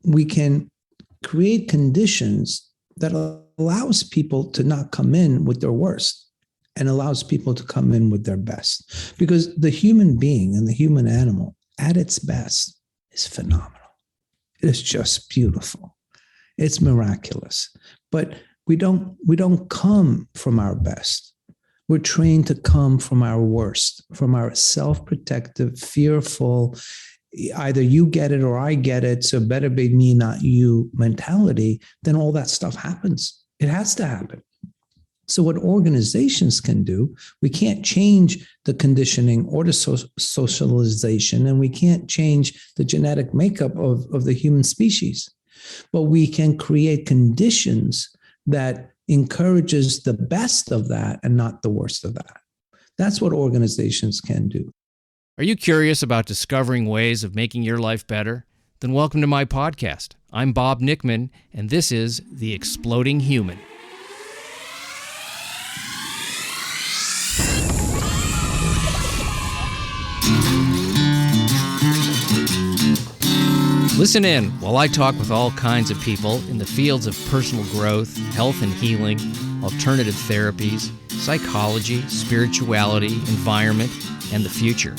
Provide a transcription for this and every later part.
we can create conditions that allows people to not come in with their worst and allows people to come in with their best. Because the human being and the human animal at its best is phenomenal. It is just beautiful. It's miraculous. But we don't come from our best. We're trained to come from our worst, from our self-protective, fearful, either you get it or I get it, so better be me, not you mentality. Then all that stuff happens. It has to happen. So what organizations can do, we can't change the conditioning or the socialization, and we can't change the genetic makeup of the human species. But we can create conditions that encourages the best of that and not the worst of that. That's what organizations can do. Are you curious about discovering ways of making your life better? Then welcome to my podcast. I'm Bob Nickman, and this is The Exploding Human. Listen in while I talk with all kinds of people in the fields of personal growth, health and healing, alternative therapies, psychology, spirituality, environment, and the future.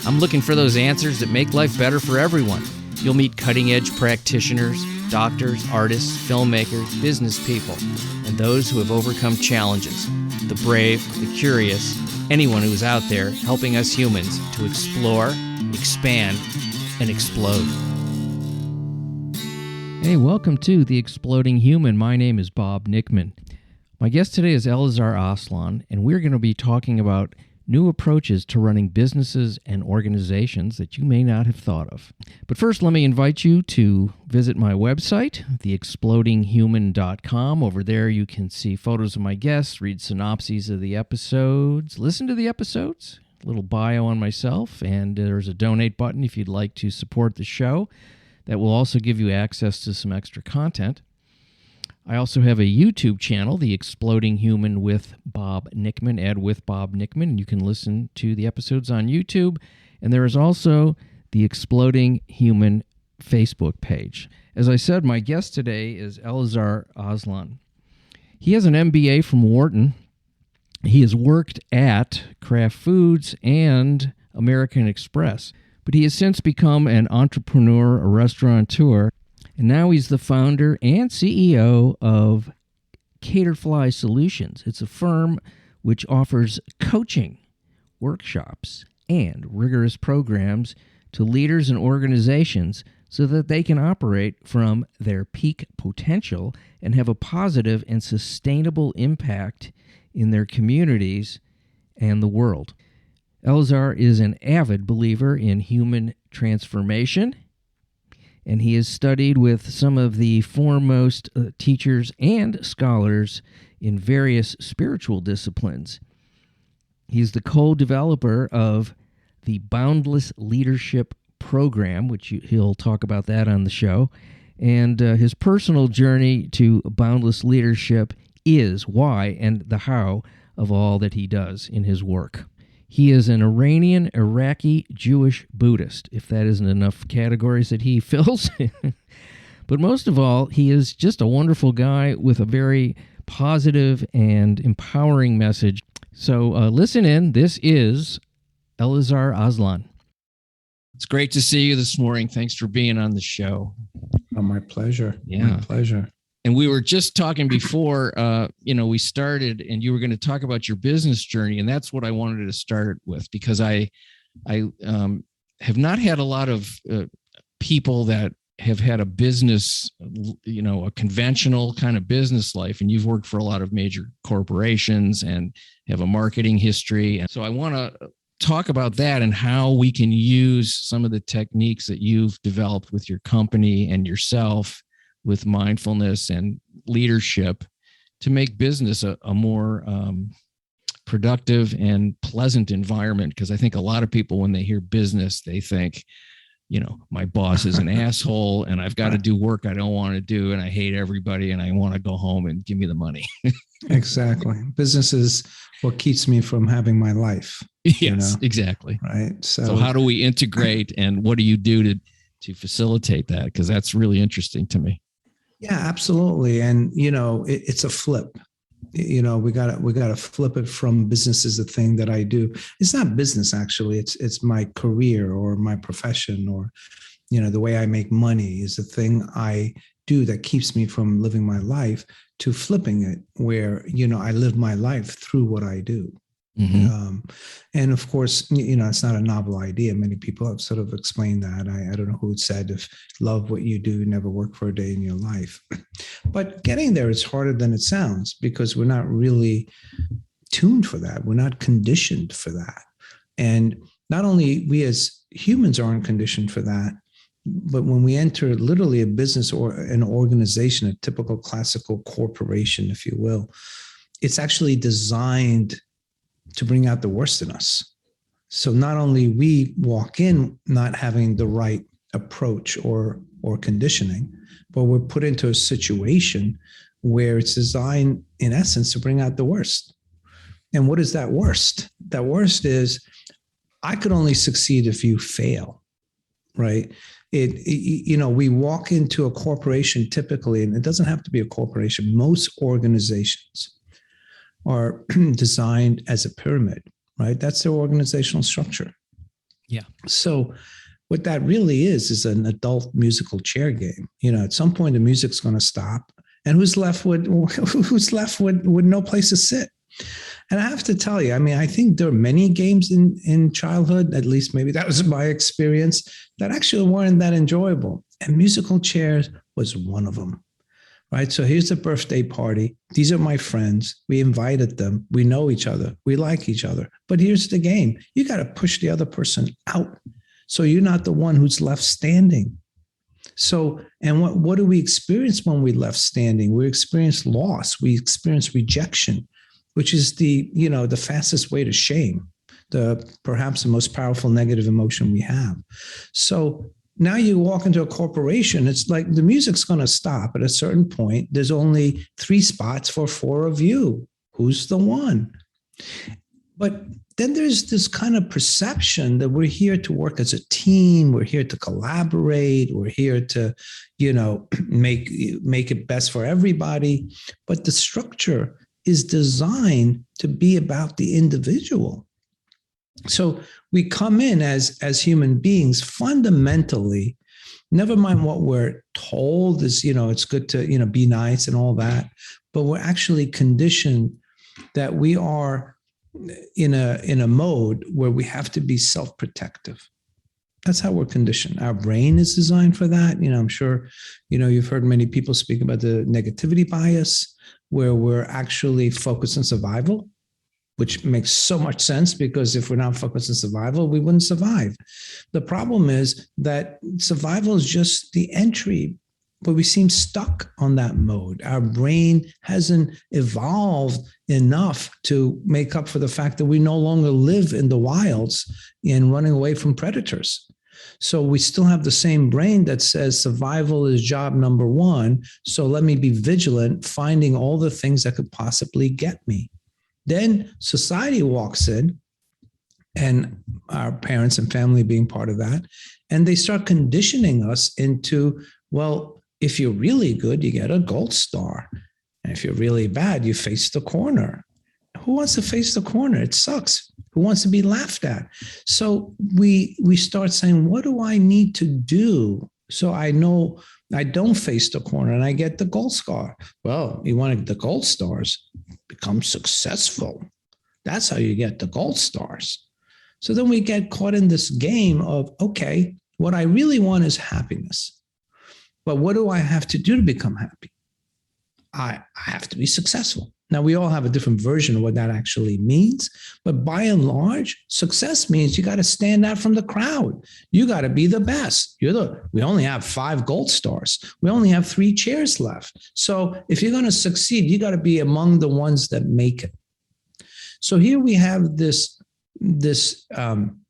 I'm looking for those answers that make life better for everyone. You'll meet cutting-edge practitioners, doctors, artists, filmmakers, business people, and those who have overcome challenges. The brave, the curious, anyone who is out there helping us humans to explore, expand, and explode. Hey, welcome to The Exploding Human. My name is Bob Nickman. My guest today is ELAZAR ASLAN, and we're going to be talking about new approaches to running businesses and organizations that you may not have thought of. But first, let me invite you to visit my website, theexplodinghuman.com. Over there, you can see photos of my guests, read synopses of the episodes, listen to the episodes, a little bio on myself, and there's a donate button if you'd like to support the show. That will also give you access to some extra content. I also have a YouTube channel, The Exploding Human with Bob Nickman, add with Bob Nickman, and you can listen to the episodes on YouTube. And there is also the Exploding Human Facebook page. As I said, my guest today is ELAZAR ASLAN. He has an MBA from Wharton. He has worked at Kraft Foods and American Express. But he has since become an entrepreneur, a restaurateur, and now he's the founder and CEO of Caterfly Solutions. It's a firm which offers coaching, workshops, and rigorous programs to leaders and organizations so that they can operate from their peak potential and have a positive and sustainable impact in their communities and the world. ELAZAR is an avid believer in human transformation, and he has studied with some of the foremost teachers and scholars in various spiritual disciplines. He's the co-developer of the Boundless Leadership Program, which he'll talk about that on the show, and his personal journey to boundless leadership is why and the how of all that he does in his work. He is an Iranian, Iraqi, Jewish Buddhist, if that isn't enough categories that he fills. But most of all, he is just a wonderful guy with a very positive and empowering message. So listen in. This is ELAZAR ASLAN. It's great to see you this morning. Thanks for being on the show. Oh, my pleasure. Yeah. My pleasure. And we were just talking before, we started, and you were going to talk about your business journey, and that's what I wanted to start with, because I have not had a lot of people that have had a business, a conventional kind of business life, and you've worked for a lot of major corporations and have a marketing history. And so I want to talk about that and how we can use some of the techniques that you've developed with your company and yourself with mindfulness and leadership to make business a more productive and pleasant environment. Because I think a lot of people, when they hear business, they think, my boss is an asshole and I've got to do work I don't want to do and I hate everybody and I want to go home and give me the money. Exactly. Business is what keeps me from having my life. Yes, exactly. Right. So how do we integrate, and what do you do to facilitate that? Because that's really interesting to me. Yeah, absolutely. And, it's a flip. We gotta flip it from business is a thing that I do. It's not business, actually. It's my career or my profession, or, the way I make money is the thing I do that keeps me from living my life, to flipping it where, I live my life through what I do. Mm-hmm. And of course, it's not a novel idea. Many people have sort of explained that. I don't know who said, if love what you do, never work for a day in your life. But getting there is harder than it sounds, because we're not really tuned for that. We're not conditioned for that. And not only we as humans aren't conditioned for that, but when we enter literally a business or an organization, a typical classical corporation, if you will, it's actually designed to bring out the worst in us. So not only we walk in not having the right approach or conditioning, but we're put into a situation where it's designed, in essence, to bring out the worst. And what is that worst? That worst is, I could only succeed if you fail, right? We walk into a corporation typically, and it doesn't have to be a corporation. Most organizations are designed as a pyramid, right? That's their organizational structure. Yeah. So what that really is an adult musical chair game. At some point the music's going to stop, and who's left with no place to sit? And I have to tell you, I think there are many games in childhood, at least maybe that was my experience, that actually weren't that enjoyable. And musical chairs was one of them. Right. So here's a birthday party. These are my friends. We invited them. We know each other. We like each other. But here's the game. You got to push the other person out, so you're not the one who's left standing. So, and what do we experience when we left standing? We experience loss. We experience rejection, which is the fastest way to shame, perhaps the most powerful negative emotion we have. So now you walk into a corporation, it's like the music's going to stop at a certain point. There's only 3 spots for 4 of you. Who's the one? But then there's this kind of perception that we're here to work as a team. We're here to collaborate. We're here to, make it best for everybody. But the structure is designed to be about the individual. So we come in as human beings fundamentally, never mind what we're told is, it's good to, be nice and all that, but we're actually conditioned that we are in a mode where we have to be self-protective. That's how we're conditioned. Our brain is designed for that. I'm sure, you've heard many people speak about the negativity bias, where we're actually focused on survival, which makes so much sense, because if we're not focused on survival, we wouldn't survive. The problem is that survival is just the entry, but we seem stuck on that mode. Our brain hasn't evolved enough to make up for the fact that we no longer live in the wilds and running away from predators. So we still have the same brain that says survival is job number 1. So let me be vigilant, finding all the things that could possibly get me. Then society walks in, and our parents and family being part of that, and they start conditioning us into, well, if you're really good, you get a gold star. And if you're really bad, you face the corner. Who wants to face the corner? It sucks. Who wants to be laughed at? So we start saying, what do I need to do so I know I don't face the corner and I get the gold star? Well, you want the gold stars, become successful. That's how you get the gold stars. So then we get caught in this game of, okay, what I really want is happiness. But what do I have to do to become happy? I have to be successful. Now, we all have a different version of what that actually means, but by and large, success means you got to stand out from the crowd. You got to be the best. We only have 5 gold stars. We only have 3 chairs left. So if you're going to succeed, you got to be among the ones that make it. So here we have this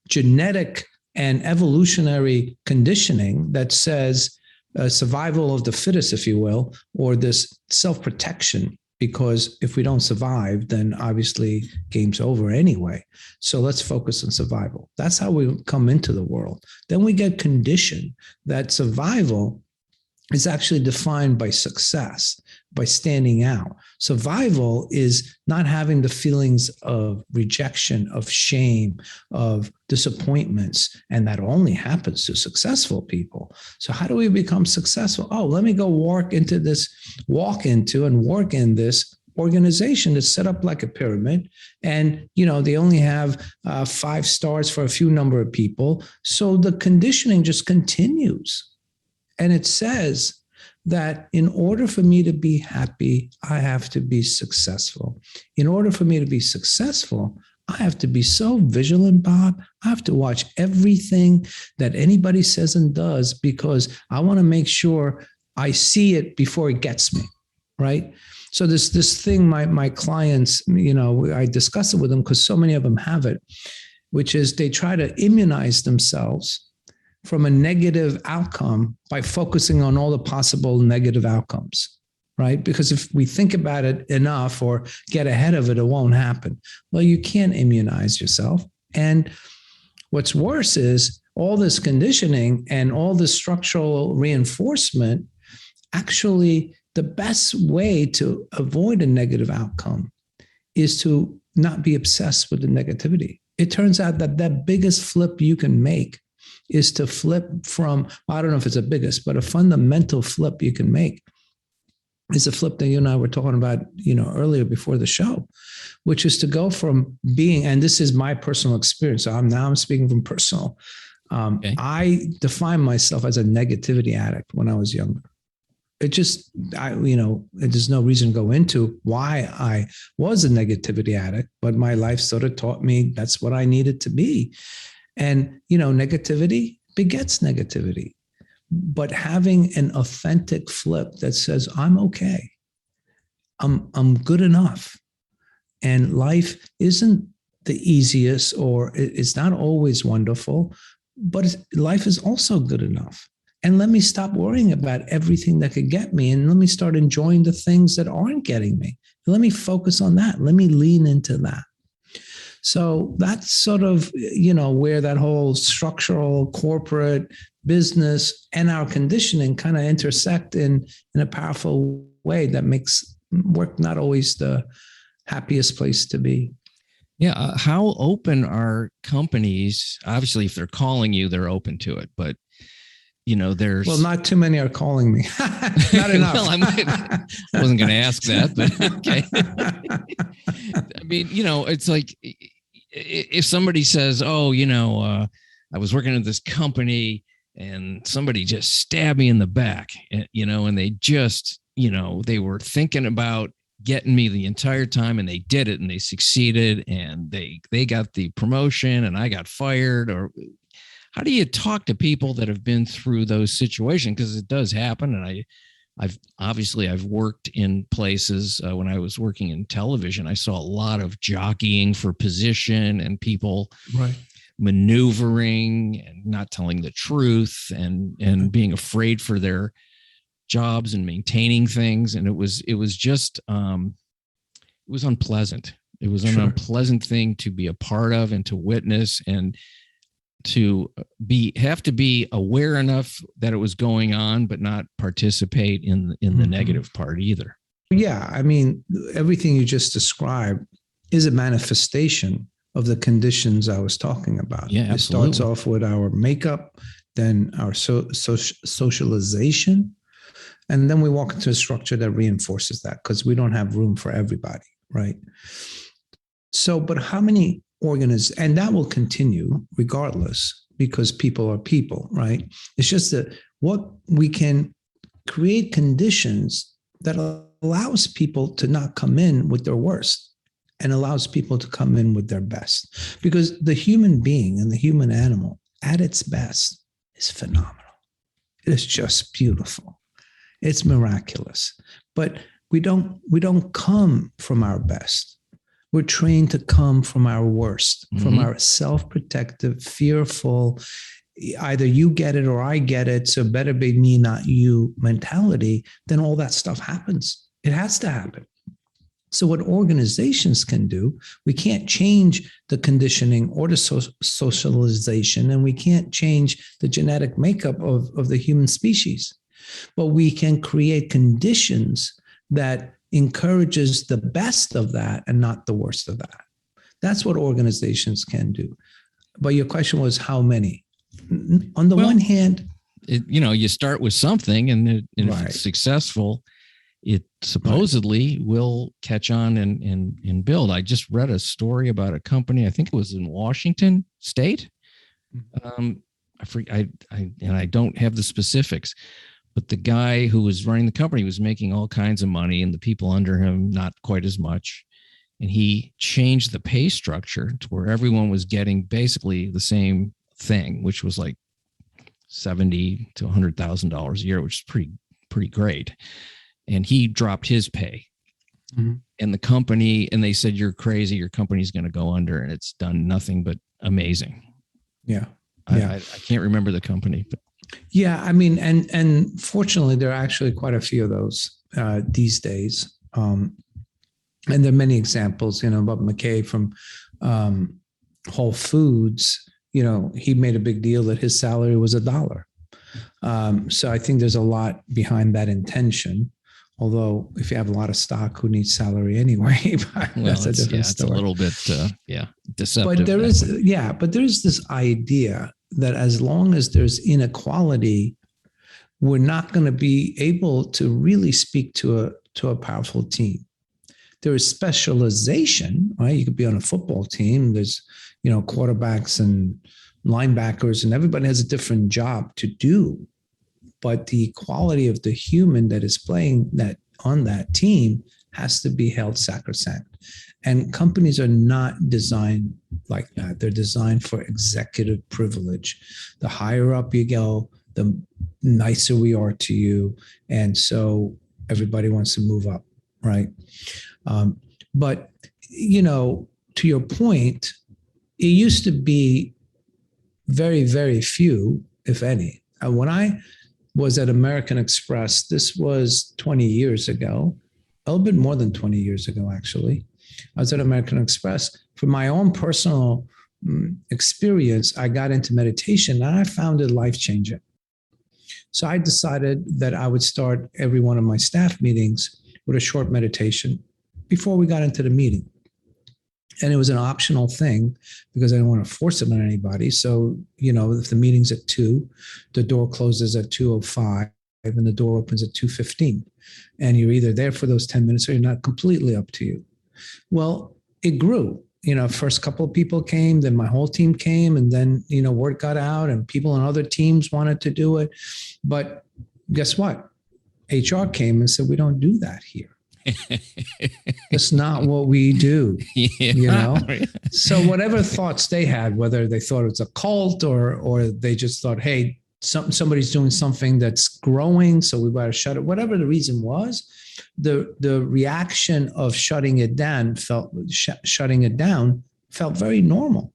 genetic and evolutionary conditioning that says survival of the fittest, if you will, or this self-protection. because if we don't survive, then obviously game's over anyway. So let's focus on survival. That's how we come into the world. Then we get conditioned that survival is actually defined by success, by standing out. Survival is not having the feelings of rejection, of shame, of disappointments, and that only happens to successful people. So how do we become successful? Oh, let me go walk into and work in this organization that's set up like a pyramid, and they only have 5 stars for a few number of people. So the conditioning just continues. And it says that in order for me to be happy, I have to be successful. In order for me to be successful, I have to be so vigilant, Bob. I have to watch everything that anybody says and does, because I want to make sure I see it before it gets me, right? So this thing, my clients, I discuss it with them because so many of them have it, which is they try to immunize themselves from a negative outcome by focusing on all the possible negative outcomes, right? Because if we think about it enough or get ahead of it, it won't happen. Well, you can't immunize yourself. And what's worse is all this conditioning and all this structural reinforcement, actually the best way to avoid a negative outcome is to not be obsessed with the negativity. It turns out that the biggest flip you can make is to flip from, I don't know if it's the biggest, but a fundamental flip you can make is a flip that you and I were talking about, earlier before the show, which is to go from being, and this is my personal experience. So I'm speaking from personal. Okay. I define myself as a negativity addict when I was younger. There's no reason to go into why I was a negativity addict, but my life sort of taught me that's what I needed to be. And, negativity begets negativity. But having an authentic flip that says, I'm okay, I'm good enough. And life isn't the easiest, or it's not always wonderful, but life is also good enough. And let me stop worrying about everything that could get me, and let me start enjoying the things that aren't getting me. Let me focus on that. Let me lean into that. So that's sort of, where that whole structural, corporate, business, and our conditioning kind of intersect in a powerful way that makes work not always the happiest place to be. Yeah. How open are companies? Obviously, if they're calling you, they're open to it. But, there's... Well, not too many are calling me. Not enough. Well, I wasn't going to ask that, but okay. I mean, it's like... If somebody says, oh, I was working at this company and somebody just stabbed me in the back, and they just, they were thinking about getting me the entire time, and they did it, and they succeeded, and they got the promotion and I got fired. Or how do you talk to people that have been through those situations? Because it does happen. And I've worked in places when I was working in television. I saw a lot of jockeying for position and people maneuvering and not telling the truth and being afraid for their jobs and maintaining things. And it was just it was unpleasant. It was an unpleasant thing to be a part of and to witness, and to have to be aware enough that it was going on, but not participate in the negative part either. Yeah. I mean, everything you just described is a manifestation of the conditions I was talking about. Yeah, absolutely. It starts off with our makeup, then our socialization, and then we walk into a structure that reinforces that, because we don't have room for everybody, right? So, but how many and that will continue regardless, because people are people, right? It's just that what we can create conditions that allows people to not come in with their worst and allows people to come in with their best. Because the human being and the human animal at its best is phenomenal. It is just beautiful. It's miraculous. But we don't come from our best. We're trained to come from our worst, from our self-protective, fearful, either you get it or I get it, so better be me, not you mentality. Then all that stuff happens. It has to happen. So what organizations can do, we can't change the conditioning or the socialization, and we can't change the genetic makeup of the human species, but we can create conditions that encourages the best of that and not the worst of that. That's what organizations can do. But your question was how many? On the one hand, you start with something, and if right. it's successful, it supposedly will catch on and build. I just read a story about a company. I think it was in Washington State. I don't have the specifics, but the guy who was running the company was making all kinds of money, and the people under him not quite as much. And he changed the pay structure to where everyone was getting basically the same thing, which was like $70,000 to $100,000 a year, which is pretty great. And he dropped his pay. Mm-hmm. And the company, and they said, "You're crazy. Your company's going to go under." And it's done nothing but amazing. Yeah. I can't remember the company, but yeah, I mean, and fortunately, there are actually quite a few of those these days. And there are many examples, Bob McKay from Whole Foods, he made a big deal that his salary was $1. So I think there's a lot behind that intention. Although if you have a lot of stock, who needs salary anyway? That's a different story. It's a little bit, deceptive. But there is this idea that as long as there's inequality, we're not going to be able to really speak to a powerful team. There is specialization, right? You could be on a football team. There's, quarterbacks and linebackers, and everybody has a different job to do. But the quality of the human that is playing that on that team has to be held sacrosanct. And companies are not designed like that. They're designed for executive privilege. The higher up you go, the nicer we are to you. And so everybody wants to move up, right? But, to your point, it used to be very, very few, if any. When I was at American Express, this was 20 years ago, a little bit more than 20 years ago, actually. I was at American Express. For my own personal experience, I got into meditation and I found it life-changing. So I decided that I would start every one of my staff meetings with a short meditation before we got into the meeting. And it was an optional thing because I didn't want to force it on anybody. So, if the meeting's at 2, the door closes at 2:05 and the door opens at 2:15. And you're either there for those 10 minutes or you're not, completely up to you. Well, it grew. First couple of people came, then my whole team came, and then, word got out and people on other teams wanted to do it. But guess what? HR came and said, "We don't do that here. That's not what we do." So whatever thoughts they had, whether they thought it was a cult or they just thought, hey, somebody's doing something that's growing, so we better shut it. Whatever the reason was, the reaction of shutting it down felt very normal.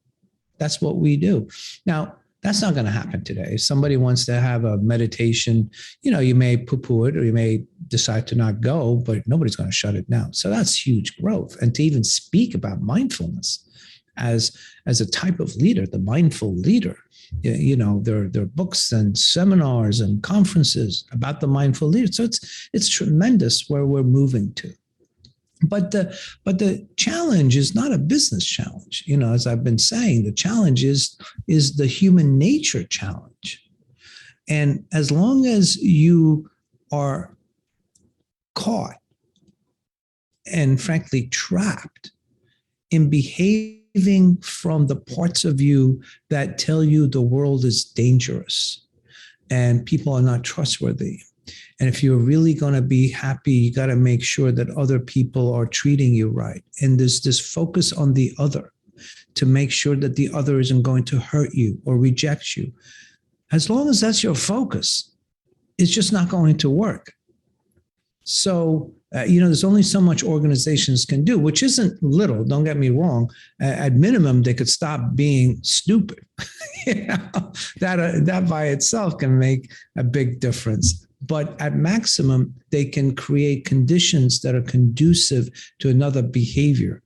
That's what we do. Now, that's not going to happen today. If somebody wants to have a meditation, you may poo-poo it or you may decide to not go, but nobody's going to shut it down. So that's huge growth. And to even speak about mindfulness as a type of leader, the mindful leader, there are books and seminars and conferences about the mindful leader. So it's tremendous where we're moving to. But the challenge is not a business challenge. As I've been saying, the challenge is the human nature challenge. And as long as you are caught and frankly trapped in behaving from the parts of you that tell you the world is dangerous and people are not trustworthy, and if you're really going to be happy, you got to make sure that other people are treating you right. And there's this focus on the other to make sure that the other isn't going to hurt you or reject you. As long as that's your focus, it's just not going to work. So, there's only so much organizations can do, which isn't little. Don't get me wrong. At minimum, they could stop being stupid. That by itself can make a big difference. but at maximum, they can create conditions that are conducive to another behavior.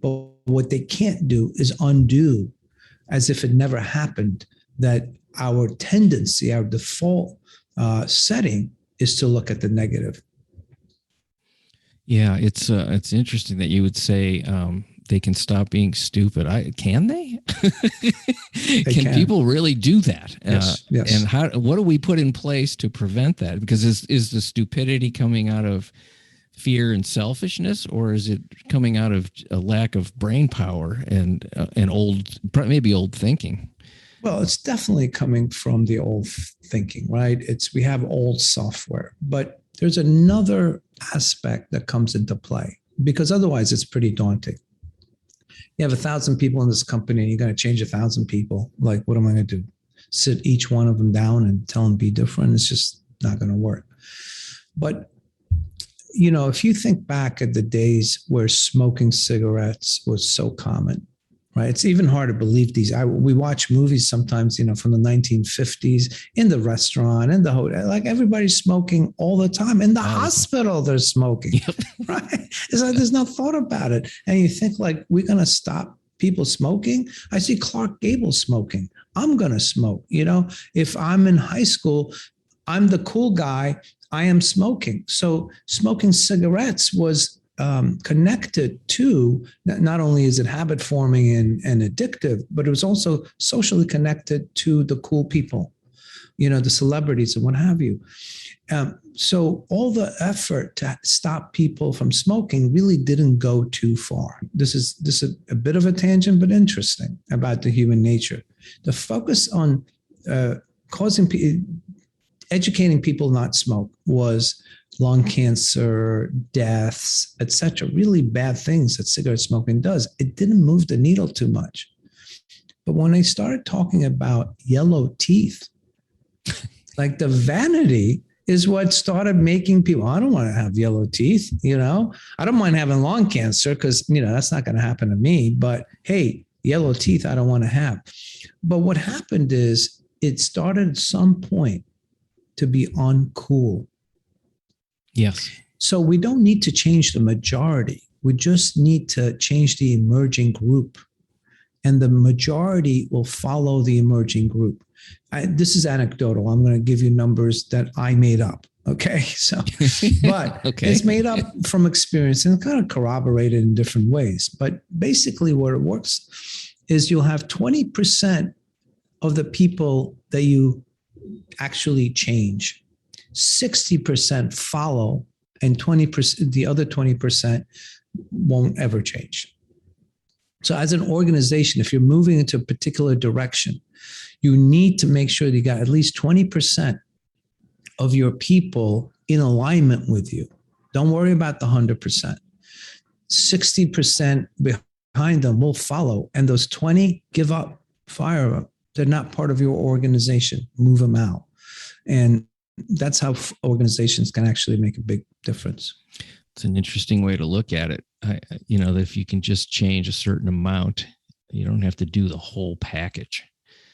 But what they can't do is undo, as if it never happened, that our tendency, our default setting is to look at the negative. Yeah, it's interesting that you would say they can stop being stupid. Can they? Can people really do that? Yes. And what do we put in place to prevent that? Because is the stupidity coming out of fear and selfishness, or is it coming out of a lack of brain power and maybe old thinking? Well, it's definitely coming from the old thinking, right? We have old software, but there's another aspect that comes into play, because otherwise it's pretty daunting. You have 1,000 people in this company and you're going to change 1,000 people. Like, what am I going to do? Sit each one of them down and tell them be different? It's just not going to work. But, if you think back at the days where smoking cigarettes was so common, right? It's even hard to believe we watch movies sometimes, from the 1950s in the restaurant, in the hotel, like everybody's smoking all the time. In the hospital, they're smoking, right? It's like there's no thought about it. And you think, like, we're going to stop people smoking? I see Clark Gable smoking. I'm going to smoke. If I'm in high school, I'm the cool guy. I am smoking. So smoking cigarettes was connected to, not only is it habit forming and addictive, but it was also socially connected to the cool people, the celebrities and what have you. So all the effort to stop people from smoking really didn't go too far. This is a bit of a tangent, but interesting about the human nature. The focus on educating people not smoke was lung cancer, deaths, etc. Really bad things that cigarette smoking does. It didn't move the needle too much. But when I started talking about yellow teeth, like the vanity is what started making people, I don't want to have yellow teeth, I don't mind having lung cancer because, that's not going to happen to me. But hey, yellow teeth, I don't want to have. But what happened is it started at some point to be uncool. Yes. So we don't need to change the majority. We just need to change the emerging group. And the majority will follow the emerging group. This is anecdotal. I'm going to give you numbers that I made up. Okay. So, but okay. It's made up from experience and kind of corroborated in different ways. But basically what it works is you'll have 20% of the people that you actually change. 60% follow, and 20%, the other 20% won't ever change. So as an organization, if you're moving into a particular direction, you need to make sure that you got at least 20% of your people in alignment with you. Don't worry about the 100%. 60% behind them will follow, and those 20 give up, fire them. They're not part of your organization. Move them out. And that's how organizations can actually make a big difference. It's an interesting way to look at it. That if you can just change a certain amount, you don't have to do the whole package.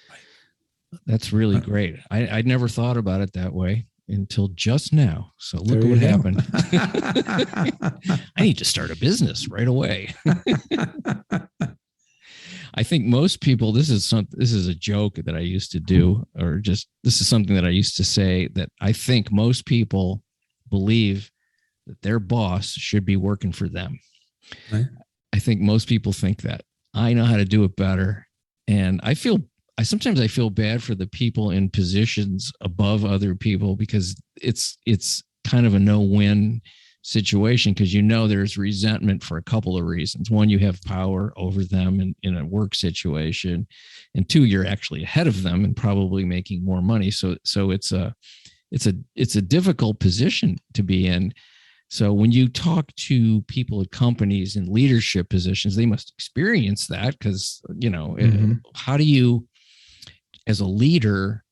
Right. That's really great. I'd never thought about it that way until just now. So look what happened. I need to start a business right away. I think most people, this is a joke that I used to do, or just, this is something that I used to say, that I think most people believe that their boss should be working for them. Right. I think most people think that. I know how to do it better. And I sometimes feel bad for the people in positions above other people, because it's kind of a no-win situation, because there's resentment for a couple of reasons. One, you have power over them in a work situation, and two, you're actually ahead of them and probably making more money. So it's a difficult position to be in. So when you talk to people at companies in leadership positions, they must experience that, because how do you, as a leader,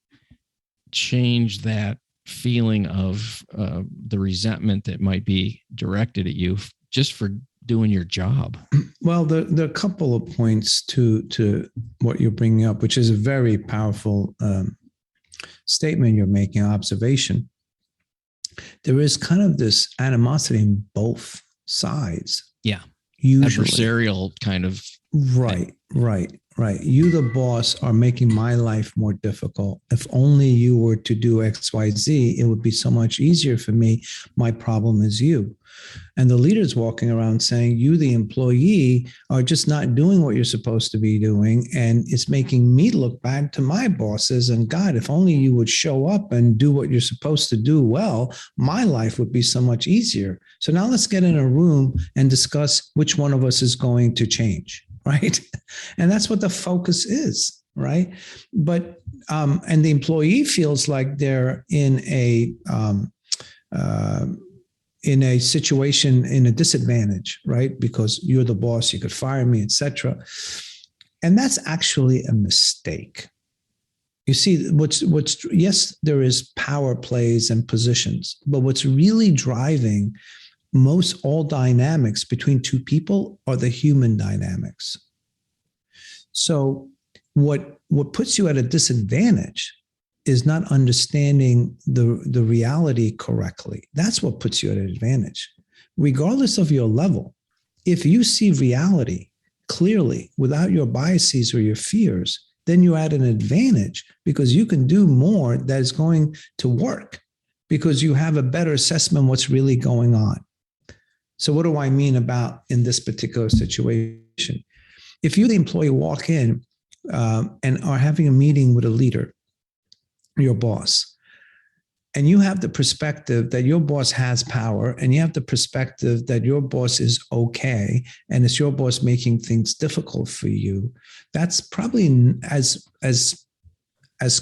change that feeling of the resentment that might be directed at you just for doing your job? Well, there are a couple of points to what you're bringing up, which is a very powerful statement you're making, observation. there is kind of this animosity in both sides. Yeah. Usually. Adversarial kind of. Right. You, the boss, are making my life more difficult. If only you were to do X, Y, Z, it would be so much easier for me. My problem is you. And the leader's walking around saying, you, the employee, are just not doing what you're supposed to be doing. And it's making me look bad to my bosses. And God, if only you would show up and do what you're supposed to do well, my life would be so much easier. So now let's get in a room and discuss which one of us is going to change, right? And that's what the focus is, right? But, and the employee feels like they're in a situation, in a disadvantage, right? Because you're the boss, you could fire me, etc. And that's actually a mistake. You see, yes, there is power plays and positions, but what's really driving most all dynamics between two people are the human dynamics. So what puts you at a disadvantage is not understanding the reality correctly. That's what puts you at an advantage. Regardless of your level, if you see reality clearly without your biases or your fears, then you're at an advantage because you can do more that is going to work because you have a better assessment of what's really going on. So what do I mean about in this particular situation? If you, the employee, walk in and are having a meeting with a leader, your boss, and you have the perspective that your boss has power, and you have the perspective that your boss is okay, and it's your boss making things difficult for you, that's probably as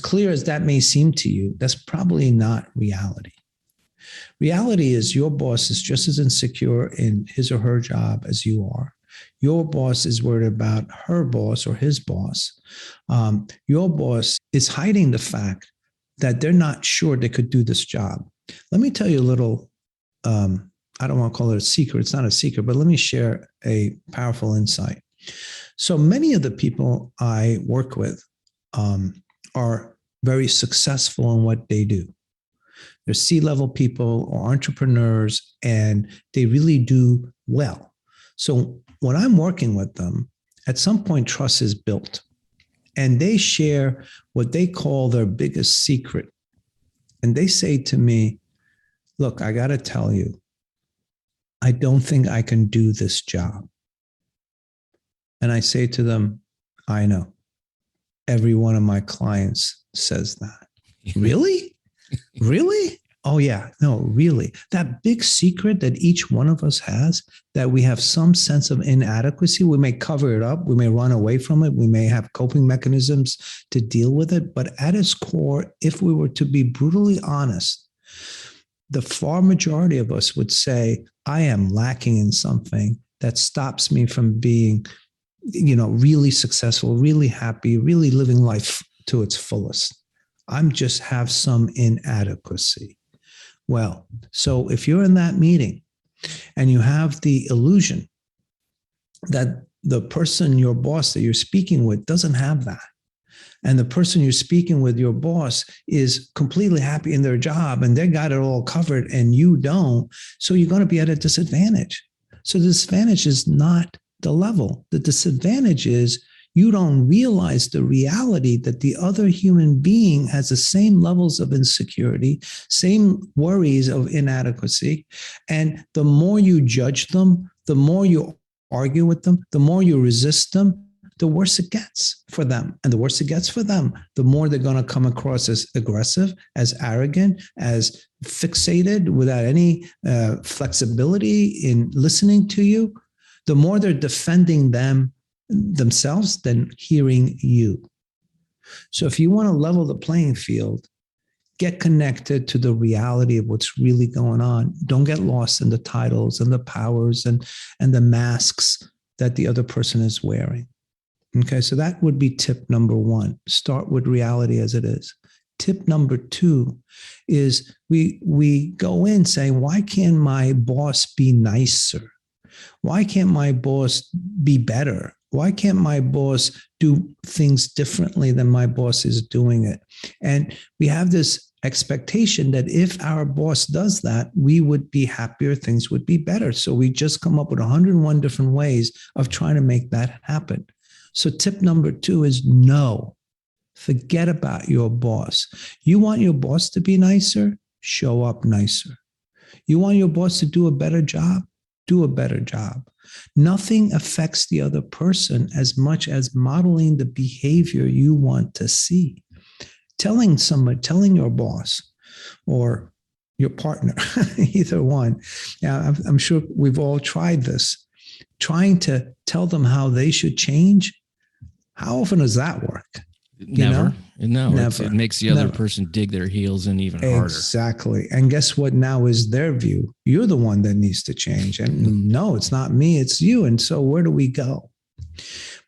clear as that may seem to you, that's probably not reality. Reality is your boss is just as insecure in his or her job as you are. Your boss is worried about her boss or his boss. Your boss is hiding the fact that they're not sure they could do this job. Let me tell you a little, I don't want to call it a secret. It's not a secret, but let me share a powerful insight. So many of the people I work with are very successful in what they do. They're C-level people or entrepreneurs, and they really do well. So when I'm working with them, at some point, trust is built. And they share what they call their biggest secret. And they say to me, look, I got to tell you, I don't think I can do this job. And I say to them, I know. Every one of my clients says that. Really? Really? Oh, yeah. No, really. That big secret that each one of us has, that we have some sense of inadequacy. We may cover it up. We may run away from it. We may have coping mechanisms to deal with it. But at its core, if we were to be brutally honest, the far majority of us would say, I am lacking in something that stops me from being, really successful, really happy, really living life to its fullest. I'm just have some inadequacy. Well, so if you're in that meeting and you have the illusion that the person, your boss that you're speaking with, doesn't have that, and the person you're speaking with, your boss, is completely happy in their job and they got it all covered and you don't, so you're going to be at a disadvantage. So the disadvantage is not the level. The disadvantage is you don't realize the reality that the other human being has the same levels of insecurity, same worries of inadequacy. And the more you judge them, the more you argue with them, the more you resist them, the worse it gets for them. And the worse it gets for them, the more they're going to come across as aggressive, as arrogant, as fixated, without any flexibility in listening to you. The more they're defending themselves than hearing you. So if you want to level the playing field, get connected to the reality of what's really going on. Don't get lost in the titles and the powers and the masks that the other person is wearing. Okay, so that would be tip number one. Start with reality as it is. Tip number two is we go in saying, why can't my boss be nicer? Why can't my boss be better? Why can't my boss do things differently than my boss is doing it? And we have this expectation that if our boss does that, we would be happier, things would be better. So we just come up with 101 different ways of trying to make that happen. So tip number 2 is no. Forget about your boss. You want your boss to be nicer? Show up nicer. You want your boss to do a better job? Do a better job. Nothing affects the other person as much as modeling the behavior you want to see. Telling your boss or your partner, either one. Yeah, I'm sure we've all tried this. Trying to tell them how they should change. How often does that work? Never. Never. It makes the other person dig their heels in even harder. Exactly. And guess what now is their view? You're the one that needs to change. And no, it's not me, it's you. And so where do we go?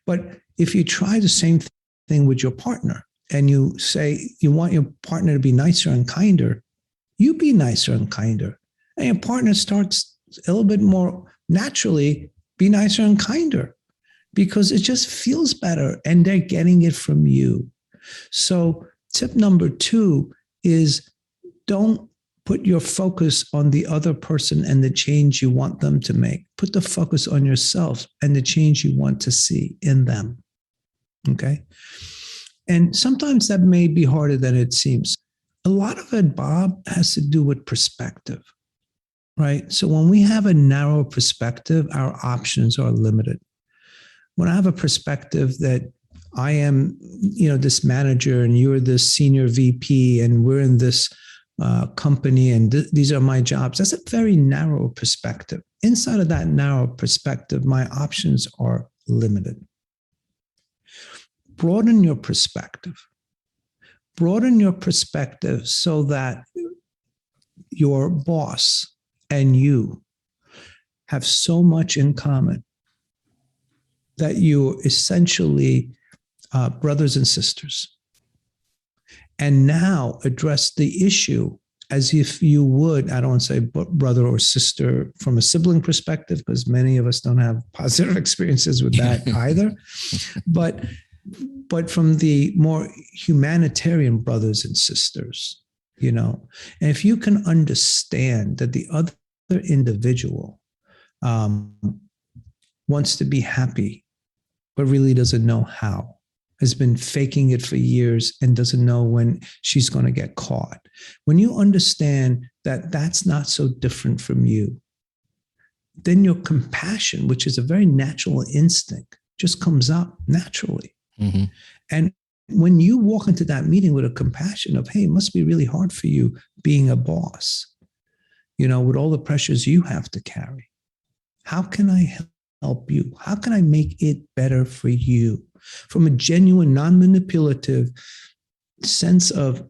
But if you try the same thing with your partner and you say you want your partner to be nicer and kinder, you be nicer and kinder. And your partner starts a little bit more naturally be nicer and kinder, because it just feels better and they're getting it from you. So tip number 2 is don't put your focus on the other person and the change you want them to make. Put the focus on yourself and the change you want to see in them. Okay? And sometimes that may be harder than it seems. A lot of it, Bob, has to do with perspective, right? So when we have a narrow perspective, our options are limited. When I have a perspective that I am, this manager and you're this senior VP and we're in this company and these are my jobs, that's a very narrow perspective. Inside of that narrow perspective, my options are limited. Broaden your perspective. Broaden your perspective so that your boss and you have so much in common that you're essentially brothers and sisters. And now address the issue as if you would, I don't want to say brother or sister from a sibling perspective, because many of us don't have positive experiences with that either. But from the more humanitarian brothers and sisters, and if you can understand that the other individual wants to be happy, but really doesn't know how, has been faking it for years and doesn't know when she's going to get caught. When you understand that that's not so different from you, then your compassion, which is a very natural instinct, just comes up naturally. Mm-hmm. And when you walk into that meeting with a compassion of, hey, it must be really hard for you being a boss, with all the pressures you have to carry. How can I help you? How can I make it better for you? From a genuine, non-manipulative sense of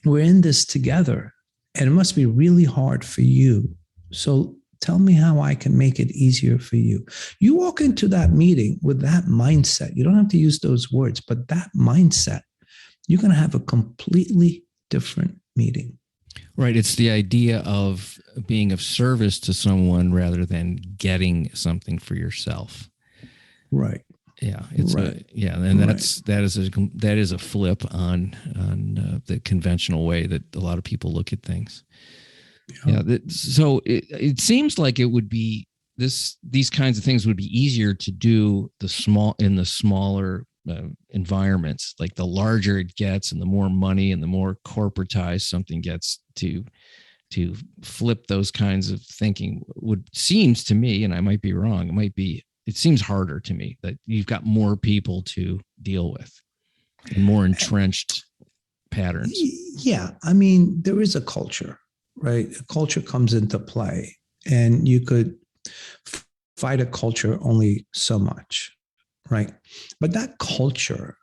we're in this together and it must be really hard for you. So tell me how I can make it easier for you. You walk into that meeting with that mindset. You don't have to use those words, but that mindset, you're going to have a completely different meeting. Right. It's the idea of being of service to someone rather than getting something for yourself. Right. Yeah. It's right. That is a flip on the conventional way that a lot of people look at things. Yeah. So it seems like it would be these kinds of things would be easier to do in the smaller environments. Like the larger it gets and the more money and the more corporatized something gets, to flip those kinds of thinking seems to me, and I might be wrong, it seems harder to me that you've got more people to deal with and more entrenched patterns. Yeah. I mean, there is a culture, right? A culture comes into play, and you could fight a culture only so much, right? But that culture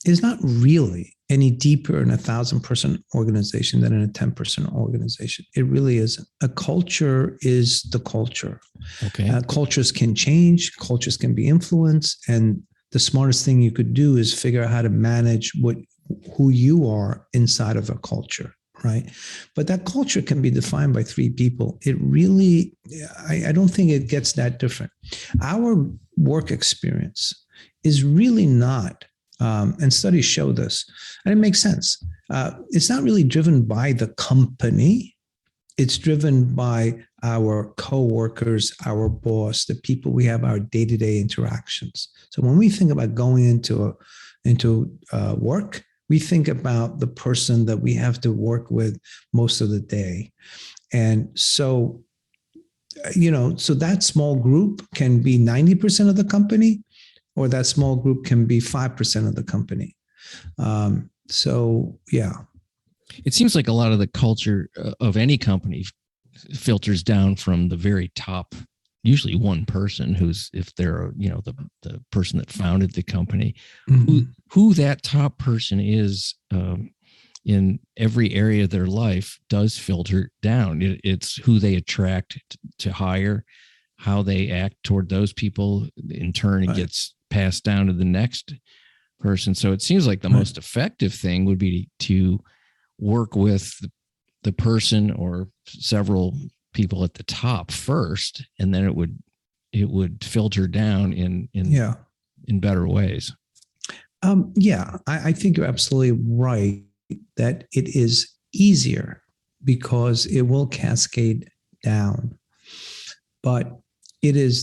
is not really any deeper in a 1,000-person organization than in a 10-person organization. It really isn't. A culture is the culture. Okay. Cultures can change. Cultures can be influenced. And the smartest thing you could do is figure out how to manage who you are inside of a culture, right? But that culture can be defined by 3 people. It really, I don't think it gets that different. Our work experience is really not And studies show this. And it makes sense. It's not really driven by the company. It's driven by our coworkers, our boss, the people we have our day-to-day interactions. So when we think about going into work, we think about the person that we have to work with most of the day. And so, so that small group can be 90% of the company, or that small group can be 5% of the company. So, yeah. It seems like a lot of the culture of any company filters down from the very top, usually one person who's, if they're, the person that founded the company, who that top person is in every area of their life does filter down. It's who they attract to hire, how they act toward those people. In turn, it gets passed down to the next person. So it seems like the most effective thing would be to work with the person or several people at the top first, and then it would filter down in better ways. I think you're absolutely right that it is easier because it will cascade down, but it is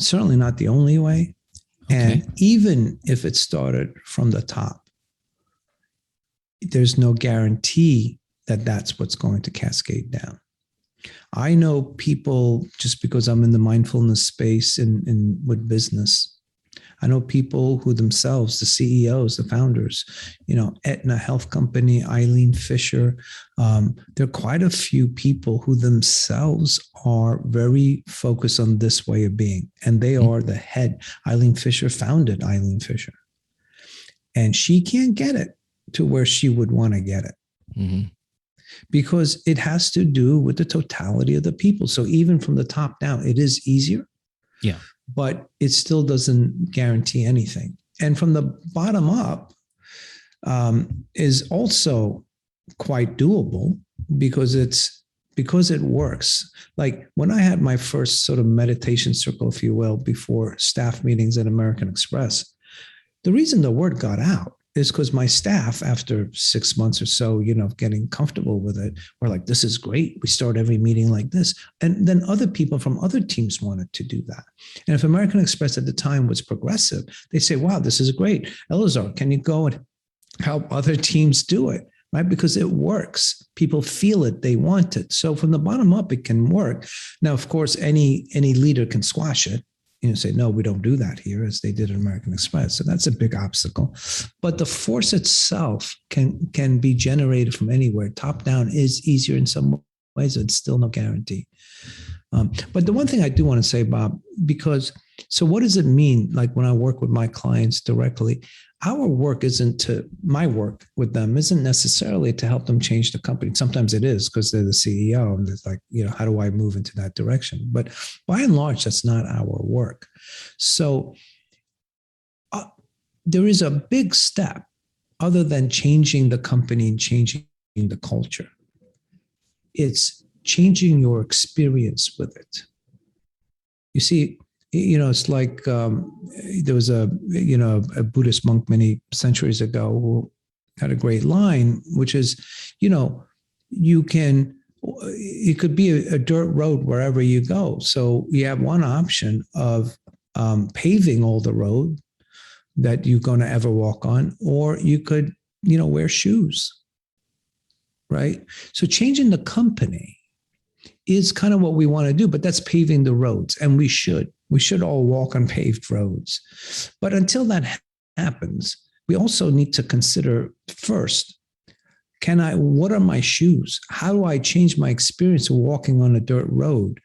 certainly not the only way. Okay. And even if it started from the top, there's no guarantee that that's what's going to cascade down. I know people, just because I'm in the mindfulness space in with business, I know people who themselves, the CEOs, the founders, Aetna Health Company, Eileen Fisher, there are quite a few people who themselves are very focused on this way of being. And they are the head. Eileen Fisher founded Eileen Fisher. And she can't get it to where she would want to get it. Mm-hmm. Because it has to do with the totality of the people. So even from the top down, it is easier. Yeah. But it still doesn't guarantee anything. And from the bottom up is also quite doable because it works. Like when I had my first sort of meditation circle, if you will, before staff meetings at American Express, the reason the word got out is because my staff, after 6 months or so, getting comfortable with it, were like, this is great. We start every meeting like this. And then other people from other teams wanted to do that. And if American Express at the time was progressive, they say, wow, this is great. ELAZAR, can you go and help other teams do it? Right? Because it works. People feel it. They want it. So from the bottom up, it can work. Now, of course, any leader can squash it. Say, no, we don't do that here, as they did at American Express. So that's a big obstacle. But the force itself can be generated from anywhere. Top down is easier in some ways. It's still no guarantee. But the one thing I do want to say, Bob, so what does it mean? Like when I work with my clients directly, my work with them isn't necessarily to help them change the company. Sometimes it is because they're the CEO and it's like, how do I move into that direction? But by and large, that's not our work. So there is a big step other than changing the company and changing the culture. It's changing your experience with it. You see, it's like there was a Buddhist monk many centuries ago who had a great line, which is, it could be a dirt road wherever you go. So you have one option of paving all the road that you're going to ever walk on, or you could, wear shoes, right? So changing the company is kind of what we want to do, but that's paving the roads. And we should all walk on paved roads. But until that happens, we also need to consider first, what are my shoes? How do I change my experience of walking on a dirt road?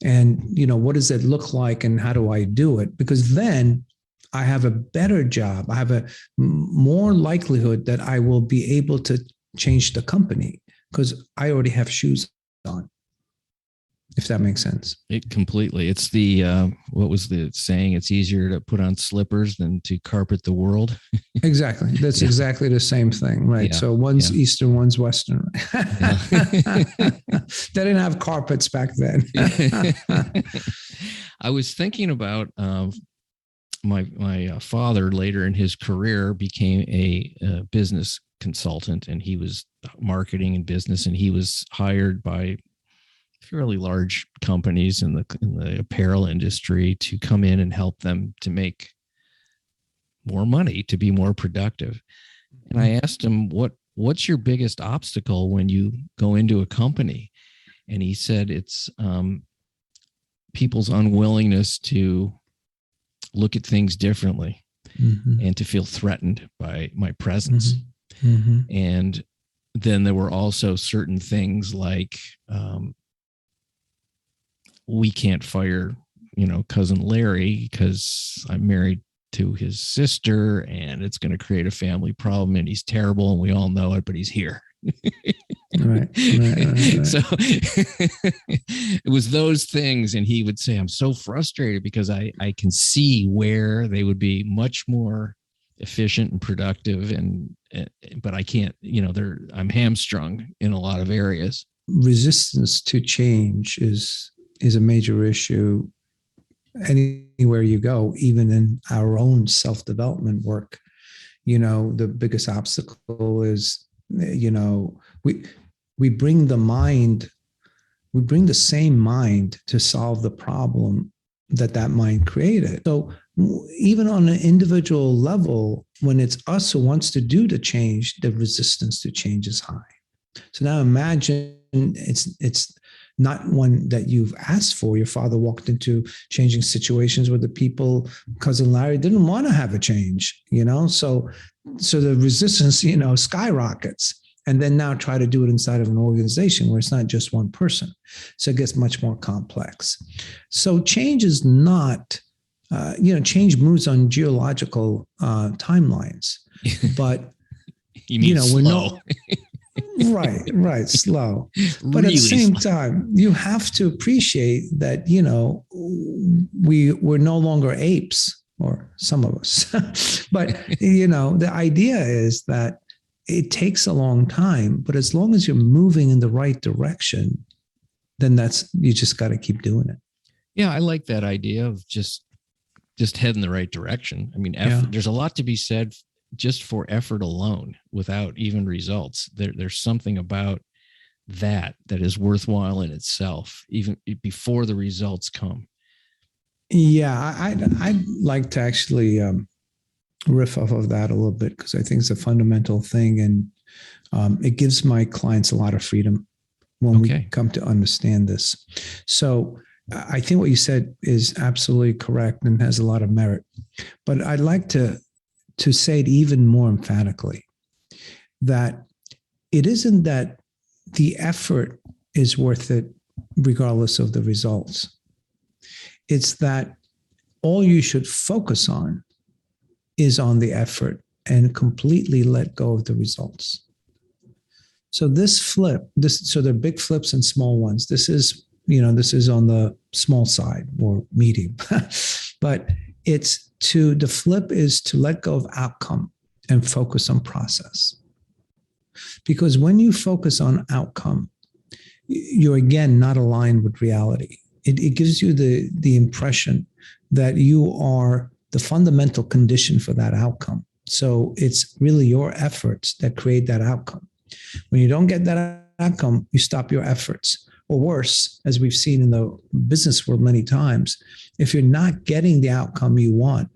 And, what does it look like and how do I do it? Because then I have a better job. I have a more likelihood that I will be able to change the company because I already have shoes on. If that makes sense. It completely. It's the, what was the saying? It's easier to put on slippers than to carpet the world. Exactly. That's exactly the same thing, right? Yeah. So one's Eastern, one's Western. They didn't have carpets back then. I was thinking about my father later in his career became a business consultant, and he was marketing and business, and he was hired by fairly large companies in the apparel industry to come in and help them to make more money, to be more productive. And I asked him, what's your biggest obstacle when you go into a company? And he said it's people's unwillingness to look at things differently and to feel threatened by my presence. And then there were also certain things like we can't fire, cousin Larry because I'm married to his sister and it's going to create a family problem and he's terrible and we all know it, but he's here. Right. So it was those things. And he would say, I'm so frustrated because I can see where they would be much more efficient and productive. But I can't, I'm hamstrung in a lot of areas. Resistance to change is a major issue anywhere you go, even in our own self-development work. The biggest obstacle is, we bring the same mind to solve the problem that mind created. So even on an individual level, when it's us who wants to do the change, the resistance to change is high. So now imagine it's not one that you've asked for. Your father walked into changing situations where the people, cousin Larry, didn't want to have a change, so the resistance, skyrockets. And then now try to do it inside of an organization where it's not just one person. So it gets much more complex. So change is not, change moves on geological timelines, but you mean we're slow. Right, slow. But really at the same slow. time, you have to appreciate that, we're no longer apes, or some of us. But, the idea is that it takes a long time, but as long as you're moving in the right direction, then you just got to keep doing it. Yeah, I like that idea of just head in the right direction. I mean, effort, There's a lot to be said just for effort alone without even results. There's something about that is worthwhile in itself, even before the results come. Yeah, I'd like to actually riff off of that a little bit, because I think it's a fundamental thing, and it gives my clients a lot of freedom when we come to understand this. So I think what you said is absolutely correct and has a lot of merit, but I'd like to say it even more emphatically, that it isn't that the effort is worth it regardless of the results. It's that all you should focus on is on the effort and completely let go of the results. So so there are big flips and small ones. This is on the small side or medium, but the flip is to let go of outcome and focus on process. Because when you focus on outcome, you're again not aligned with reality. It gives you the impression that you are the fundamental condition for that outcome. So it's really your efforts that create that outcome. When you don't get that outcome, you stop your efforts. Or worse, as we've seen in the business world many times, if you're not getting the outcome you want,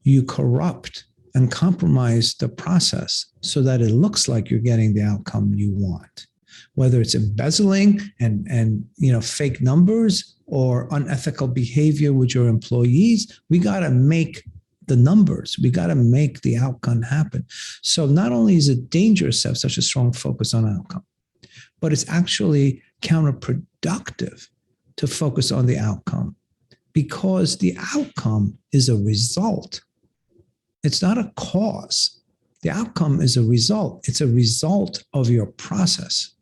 you corrupt and compromise the process so that it looks like you're getting the outcome you want. Whether it's embezzling and fake numbers or unethical behavior with your employees, we got to make the numbers. We got to make the outcome happen. So not only is it dangerous to have such a strong focus on outcome, but it's actually counterproductive to focus on the outcome, because the outcome is a result. It's not a cause. The outcome is a result. It's a result of your process.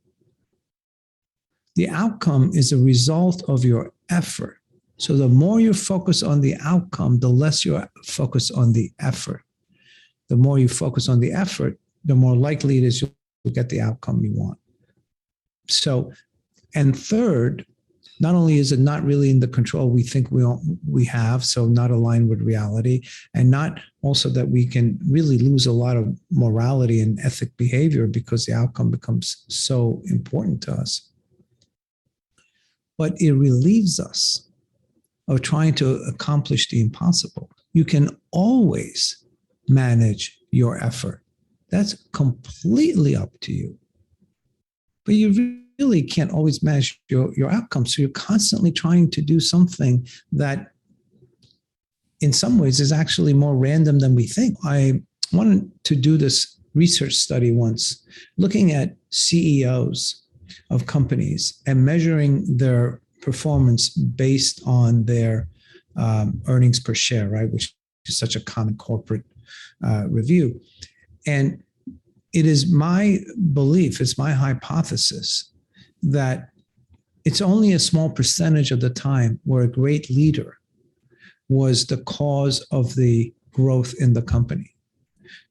The outcome is a result of your effort. So the more you focus on the outcome, the less you focus on the effort. The more you focus on the effort, the more likely it is you'll get the outcome you want. So, and third, not only is it not really in the control we think we have, so not aligned with reality, and not also that we can really lose a lot of morality and ethic behavior because the outcome becomes so important to us. But it relieves us of trying to accomplish the impossible. You can always manage your effort. That's completely up to you. But you really can't always manage your outcomes. So you're constantly trying to do something that in some ways is actually more random than we think. I wanted to do this research study once, looking at CEOs of companies and measuring their performance based on their earnings per share, right? Which is such a common corporate review. And it is my belief, it's my hypothesis that it's only a small percentage of the time where a great leader was the cause of the growth in the company.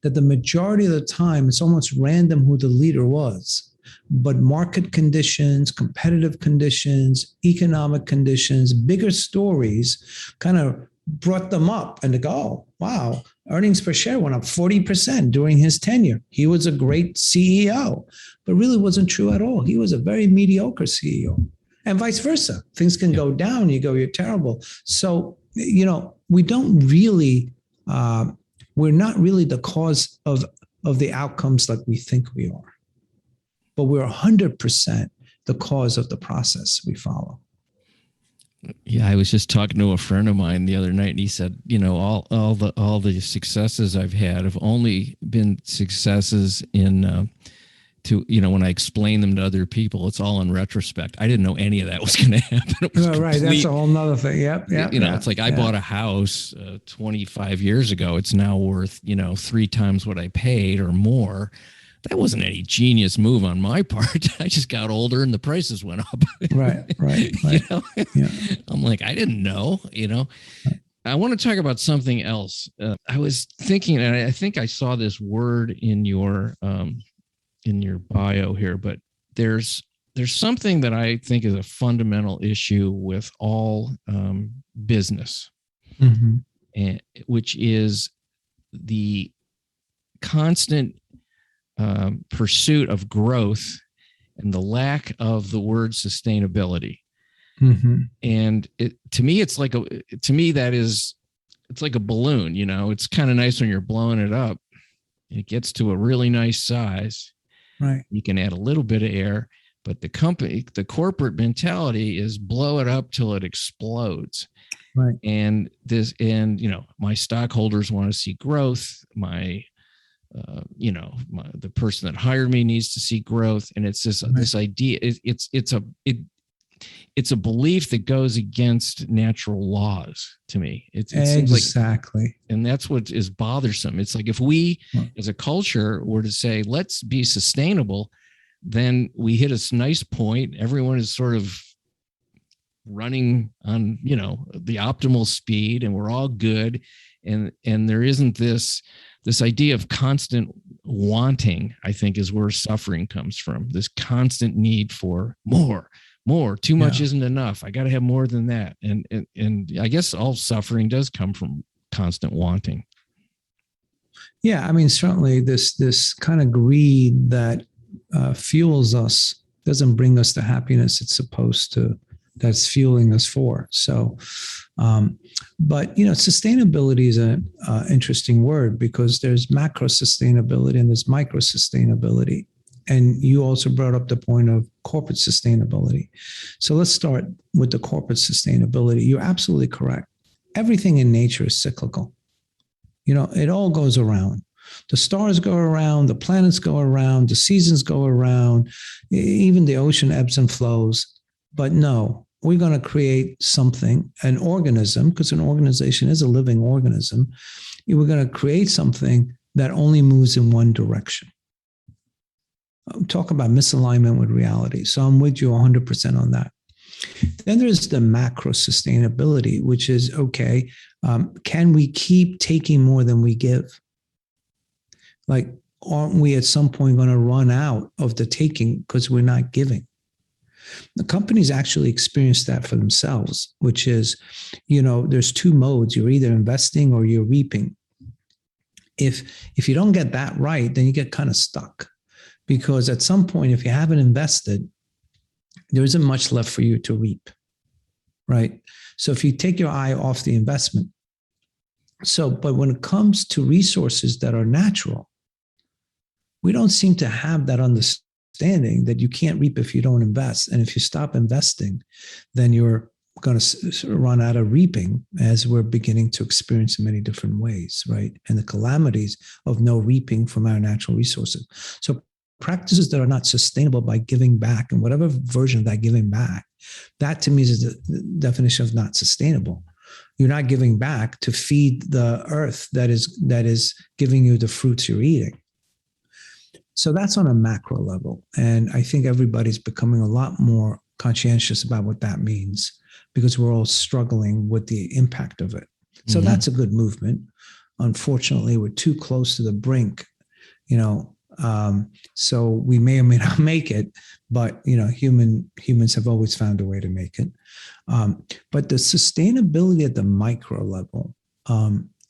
That the majority of the time, it's almost random who the leader was, but market conditions, competitive conditions, economic conditions, bigger stories kind of brought them up and to go, oh, wow, earnings per share went up 40% during his tenure. He was a great CEO, but really wasn't true at all. He was a very mediocre CEO, and vice versa. Things can go down. You go, you're terrible. So, we don't really, we're not really the cause of the outcomes like we think we are, but we're 100% the cause of the process we follow. Yeah, I was just talking to a friend of mine the other night, and he said, all the successes I've had have only been successes in when I explain them to other people. It's all in retrospect. I didn't know any of that was going to happen. Right, that's a whole nother thing. Yep. It's like I bought a house 25 years ago. It's now worth 3 times what I paid or more. That wasn't any genius move on my part. I just got older and the prices went up. Right. Yeah. I'm like, I didn't know, I want to talk about something else. I was thinking, and I think I saw this word in your bio here, but there's something that I think is a fundamental issue with all business, and which is the constant pursuit of growth and the lack of the word sustainability. And to me, it's like a balloon. It's kind of nice when you're blowing it up. It gets to a really nice size. Right. You can add a little bit of air, but the corporate mentality is blow it up till it explodes. Right. And my stockholders want to see growth. The person that hired me needs to see growth, and it's this idea. It's a belief that goes against natural laws. To me, it seems exactly, and that's what is bothersome. It's like if we, as a culture, were to say let's be sustainable, then we hit a nice point. Everyone is sort of running on the optimal speed, and we're all good, and there isn't this idea of constant wanting. I think is where suffering comes from. This constant need for more. Too much isn't enough. I got to have more than that. And I guess all suffering does come from constant wanting. Yeah, I mean, certainly this kind of greed that fuels us doesn't bring us the happiness it's supposed to. That's fueling us for. So, but sustainability is an interesting word because there's macro sustainability and there's micro sustainability. And you also brought up the point of corporate sustainability. So let's start with the corporate sustainability. You're absolutely correct. Everything in nature is cyclical. It all goes around. The stars go around, the planets go around, the seasons go around, even the ocean ebbs and flows. But no, we're going to create something, an organism, because an organization is a living organism. We're going to create something that only moves in one direction. Talk about misalignment with reality. So I'm with you 100% on that. Then there's the macro sustainability, which is, okay, can we keep taking more than we give? Like, aren't we at some point going to run out of the taking because we're not giving? The companies actually experience that for themselves, which is, there's two modes. You're either investing or you're reaping. If you don't get that right, then you get kind of stuck, because at some point, if you haven't invested, there isn't much left for you to reap, right? So if you take your eye off the investment, but when it comes to resources that are natural, we don't seem to have that understanding that you can't reap if you don't invest. And if you stop investing, then you're going to run out of reaping, as we're beginning to experience in many different ways, right? And the calamities of no reaping from our natural resources. So practices that are not sustainable by giving back, and whatever version of that giving back, that to me is the definition of not sustainable. You're not giving back to feed the earth that is giving you the fruits you're eating. So that's on a macro level. And I think everybody's becoming a lot more conscientious about what that means, because we're all struggling with the impact of it. So that's a good movement. Unfortunately, we're too close to the brink, so we may or may not make it, but humans have always found a way to make it. But the sustainability at the micro level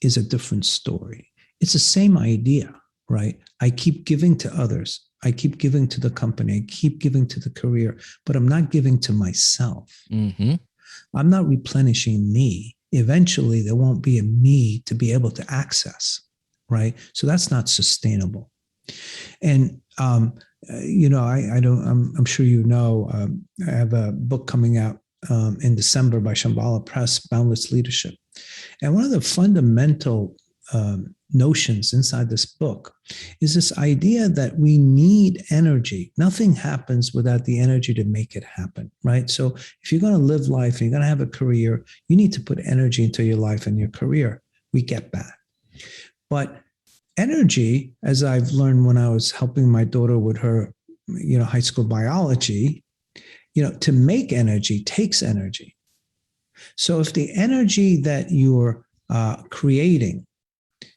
is a different story. It's the same idea, right? I keep giving to others. I keep giving to the company. I keep giving to the career, but I'm not giving to myself. Mm-hmm. I'm not replenishing me. Eventually, there won't be a me to be able to access, right? So that's not sustainable. And I'm sure I have a book coming out in December by Shambhala Press, Boundless Leadership. And one of the fundamental notions inside this book is this idea that we need energy. Nothing happens without the energy to make it happen, right? So if you're going to live life and you're going to have a career, you need to put energy into your life and your career. We get that. But energy, as I've learned when I was helping my daughter with her, high school biology, to make energy takes energy. So if the energy that you're creating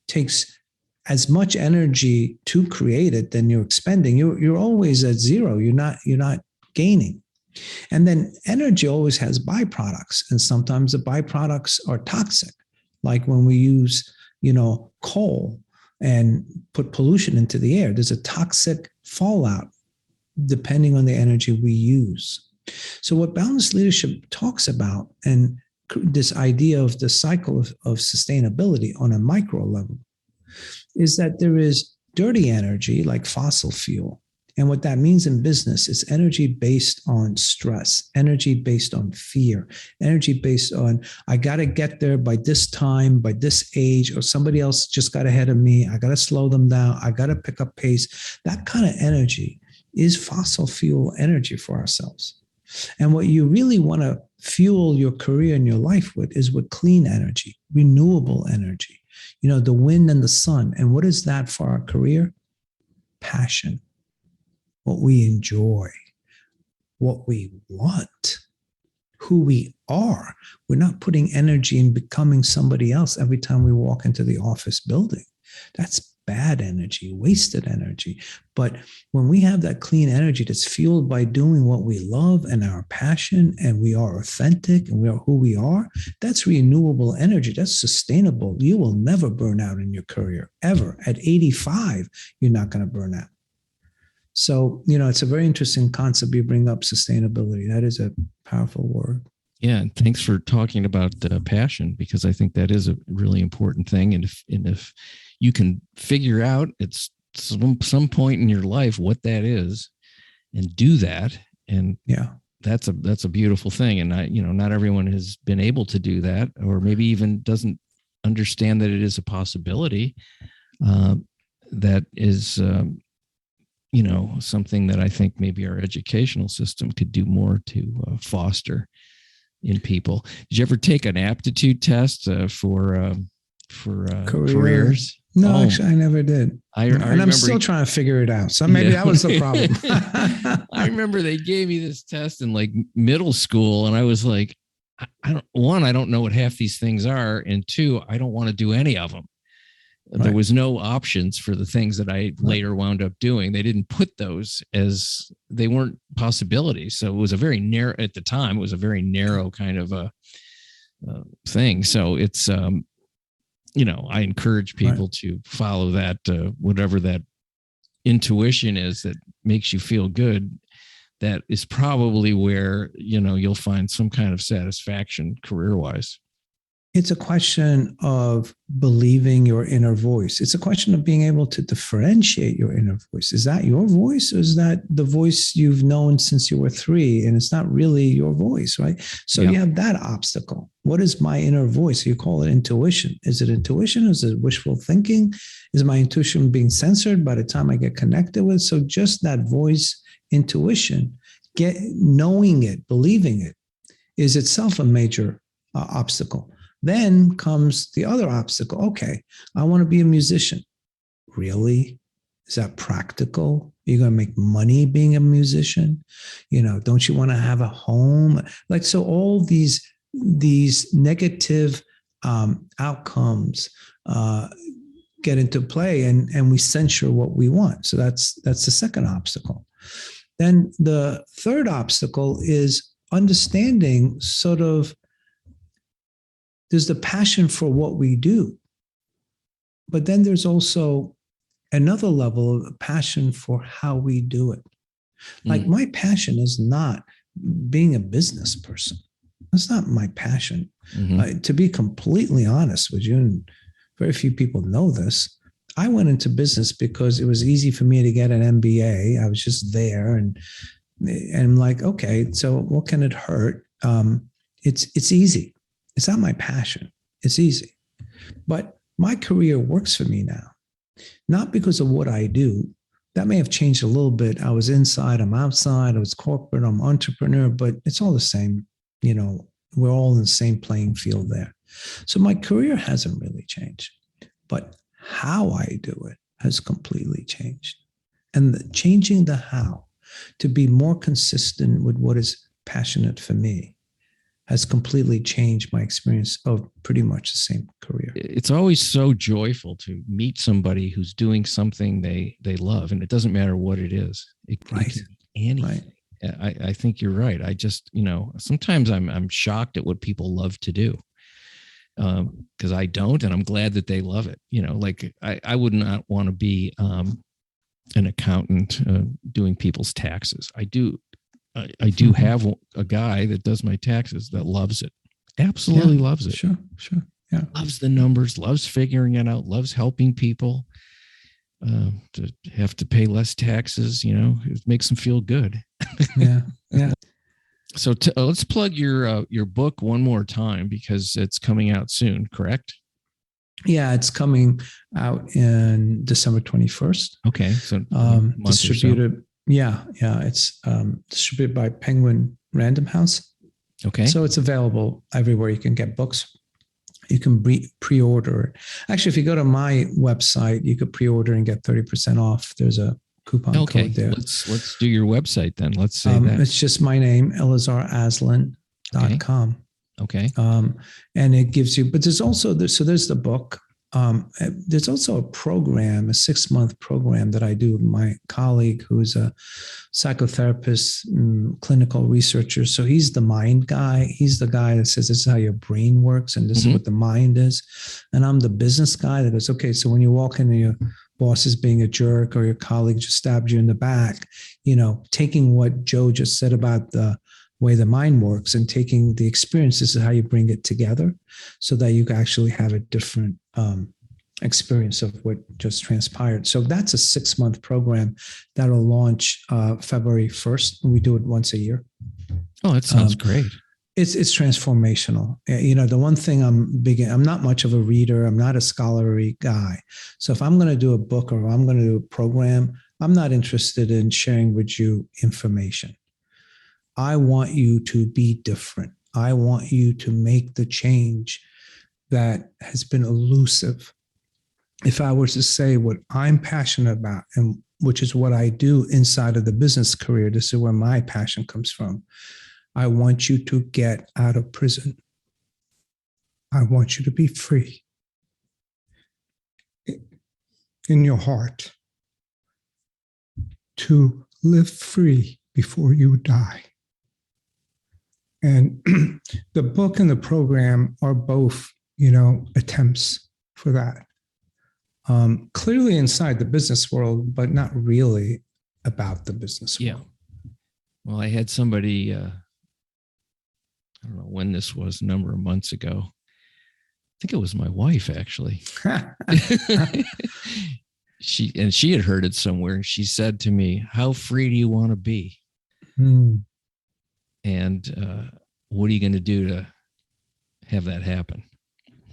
takes as much energy to create it than you're expending, you're always at zero. You're not gaining. And then energy always has byproducts, and sometimes the byproducts are toxic, like when we use coal and put pollution into the air. There's a toxic fallout depending on the energy we use. So what Boundless Leadership talks about, and this idea of the cycle of sustainability on a micro level, is that there is dirty energy like fossil fuel. And what that means in business is energy based on stress, energy based on fear, energy based on, I got to get there by this time, by this age, or somebody else just got ahead of me. I got to slow them down. I got to pick up pace. That kind of energy is fossil fuel energy for ourselves. And what you really want to fuel your career and your life with is with clean energy, renewable energy, the wind and the sun. And what is that for our career? Passion. What we enjoy, what we want, who we are. We're not putting energy in becoming somebody else every time we walk into the office building. That's bad energy, wasted energy. But when we have that clean energy that's fueled by doing what we love and our passion, and we are authentic and we are who we are, that's renewable energy. That's sustainable. You will never burn out in your career, ever. At 85, you're not going to burn out. So, it's a very interesting concept. You bring up sustainability. That is a powerful word. Yeah. And thanks for talking about passion, because I think that is a really important thing. And if you can figure out at some point in your life what that is and do that, and that's a beautiful thing. And not everyone has been able to do that, or maybe even doesn't understand that it is a possibility. That is, something that I think maybe our educational system could do more to foster in people. Did you ever take an aptitude test for careers? No, actually, I never did. I'm still trying to figure it out. So maybe that was the problem. I remember they gave me this test in like middle school, and I was like, I don't know what half these things are, and two, I don't want to do any of them. There was no options for the things that I later wound up doing. They didn't put those as they weren't possibilities. So it was a very narrow at the time. It was a very narrow kind of a thing. So it's, I encourage people to follow that, whatever that intuition is that makes you feel good. That is probably where, you'll find some kind of satisfaction career-wise. It's a question of believing your inner voice. It's a question of being able to differentiate your inner voice. Is that your voice, or is that the voice you've known since you were 3 and it's not really your voice, right? So you have that obstacle. What is my inner voice? You call it intuition. Is it intuition? Is it wishful thinking? Is my intuition being censored by the time I get connected with? So just that voice, intuition, knowing it, believing it, is itself a major obstacle. Then comes the other obstacle. Okay, I want to be a musician. Really? Is that practical? You're going to make money being a musician? Don't you want to have a home? So all these negative outcomes get into play, and we censure what we want. So that's the second obstacle. Then the third obstacle is understanding sort of there's the passion for what we do, but then there's also another level of passion for how we do it. Like my passion is not being a business person. That's not my passion. To be completely honest with you, and very few people know this, I went into business because it was easy for me to get an MBA. I was just there, and I'm like, okay, so what can it hurt? It's easy. It's not my passion. It's easy. But my career works for me now, not because of what I do. That may have changed a little bit. I was inside, I'm outside, I was corporate, I'm entrepreneur, but it's all the same. We're all in the same playing field there. So my career hasn't really changed, but how I do it has completely changed. And changing the how to be more consistent with what is passionate for me has completely changed my experience of pretty much the same career. It's always so joyful to meet somebody who's doing something they love, and it doesn't matter what it is. It can be anything. Right. I think you're right. I just, sometimes I'm shocked at what people love to do, because I don't, and I'm glad that they love it. I would not want to be an accountant doing people's taxes. I do have a guy that does my taxes that loves it. Absolutely loves it. Sure. Yeah. Loves the numbers, loves figuring it out, loves helping people to have to pay less taxes. It makes them feel good. Yeah. So let's plug your book one more time, because it's coming out soon, correct? Yeah, it's coming out in December 21st. Okay. So distributed. Yeah. It's distributed by Penguin Random House. Okay. So it's available everywhere you can get books. You can pre-order it. Actually, if you go to my website, you could pre-order and get 30% off. There's a coupon code there. Let's do your website then. Let's say that. It's just my name, ELAZARASLAN.com. Okay. And it gives you, but there's also, there's the book. There's also a program, a 6-month program that I do with my colleague who's a psychotherapist, clinical researcher. So he's the mind guy. He's the guy that says this is how your brain works and this is what the mind is. And I'm the business guy that goes, okay, so when you walk in and your boss is being a jerk or your colleague just stabbed you in the back, taking what Joe just said about the way the mind works and taking the experience, this is how you bring it together so that you can actually have a different experience of what just transpired. So that's a 6-month program that'll launch February 1st. And we do it once a year. Oh, that sounds great. It's transformational. The one thing I'm not much of a reader. I'm not a scholarly guy. So if I'm going to do a book or I'm going to do a program, I'm not interested in sharing with you information. I want you to be different. I want you to make the change that has been elusive. If I were to say what I'm passionate about, and which is what I do inside of the business career, this is where my passion comes from. I want you to get out of prison. I want you to be free. in your heart to live free before you die. And the book and the program are both, attempts for that. Clearly inside the business world, but not really about the business world. Yeah. Well, I had somebody, I don't know when this was, a number of months ago. I think it was my wife, actually. She had heard it somewhere. And she said to me, "How free do you want to be? And what are you going to do to have that happen?"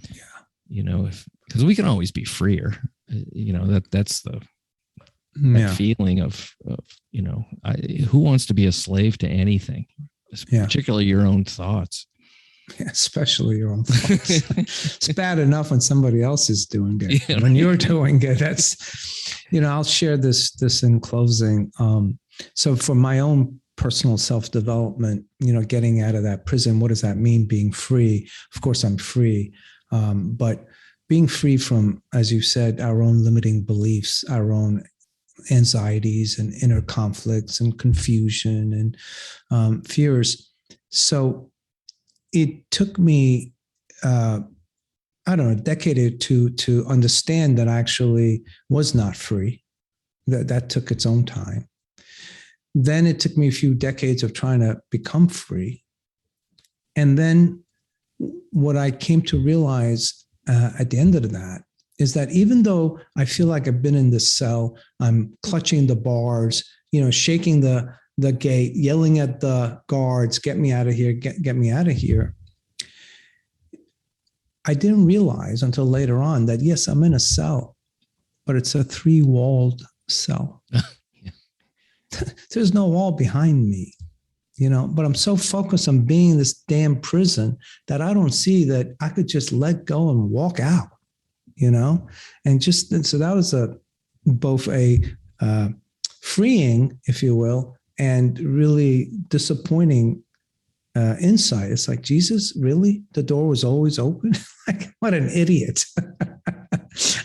Yeah. Because we can always be freer. That's the feeling of who wants to be a slave to anything, particularly your own thoughts. Yeah, especially your own thoughts. It's bad enough when somebody else is doing good. Yeah, when you're doing good, that's, I'll share this in closing. So for my own personal self-development, getting out of that prison, what does that mean? Being free. Of course, I'm free. But being free from, as you said, our own limiting beliefs, our own anxieties and inner conflicts and confusion and fears. So it took me, a decade or two to understand that I actually was not free. That took its own time. Then it took me a few decades of trying to become free. And then what I came to realize at the end of that is that even though I feel like I've been in this cell, I'm clutching the bars, shaking the gate, yelling at the guards, "Get me out of here, get me out of here." I didn't realize until later on that, yes, I'm in a cell, but it's a 3-walled cell. There's no wall behind me, but I'm so focused on being in this damn prison that I don't see that I could just let go and walk out, and so that was both a freeing, if you will, and really disappointing insight. It's like, Jesus, really? The door was always open? Like, what an idiot.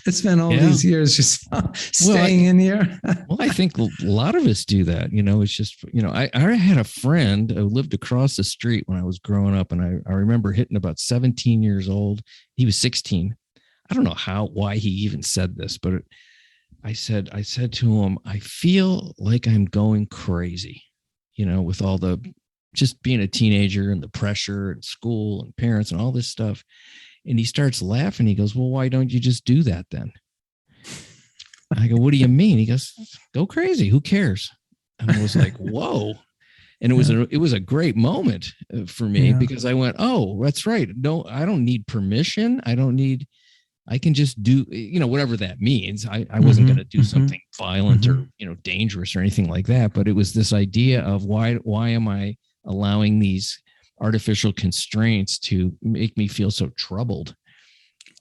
I spent all these years just staying in here. Well, I think a lot of us do that. It's just, I had a friend who lived across the street when I was growing up, and I remember hitting about 17 years old. He was 16. I don't know why he even said this, but I said to him, "I feel like I'm going crazy, with all just being a teenager and the pressure and school and parents and all this stuff." And he starts laughing. He goes, "Well, why don't you just do that then?" I go, "What do you mean?" He goes, "Go crazy. Who cares?" And I was like, whoa. And it was a great moment for me because I went, "Oh, that's right. No, I don't need permission. I can just do, whatever that means." I wasn't going to do something violent or, dangerous or anything like that. But it was this idea of why am I allowing these artificial constraints to make me feel so troubled?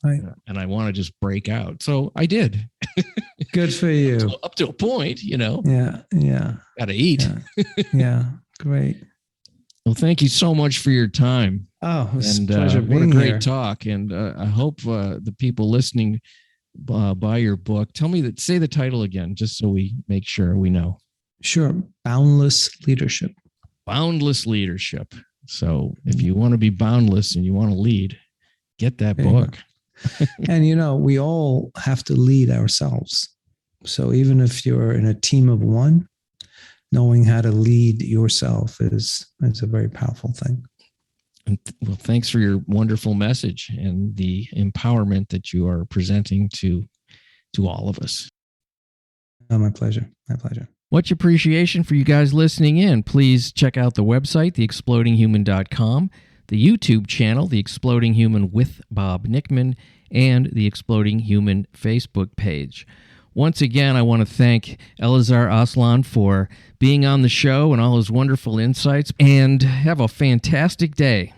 Right. And I want to just break out. So I did. Good for you. Up to a point, Yeah. Got to eat. Yeah. Great. Well, thank you so much for your time. Oh, it was a pleasure being here. What a great talk. And I hope the people listening buy your book. Say the title again, just so we make sure we know. Sure. Boundless Leadership. Boundless Leadership. So if you want to be boundless and you want to lead, get that book. And, we all have to lead ourselves. So even if you're in a team of one, knowing how to lead yourself is a very powerful thing. And well, thanks for your wonderful message and the empowerment that you are presenting to all of us. Oh, my pleasure. My pleasure. Much appreciation for you guys listening in. Please check out the website, theexplodinghuman.com, the YouTube channel, The Exploding Human with Bob Nickman, and the Exploding Human Facebook page. Once again, I want to thank ELAZAR ASLAN for being on the show and all his wonderful insights, and have a fantastic day.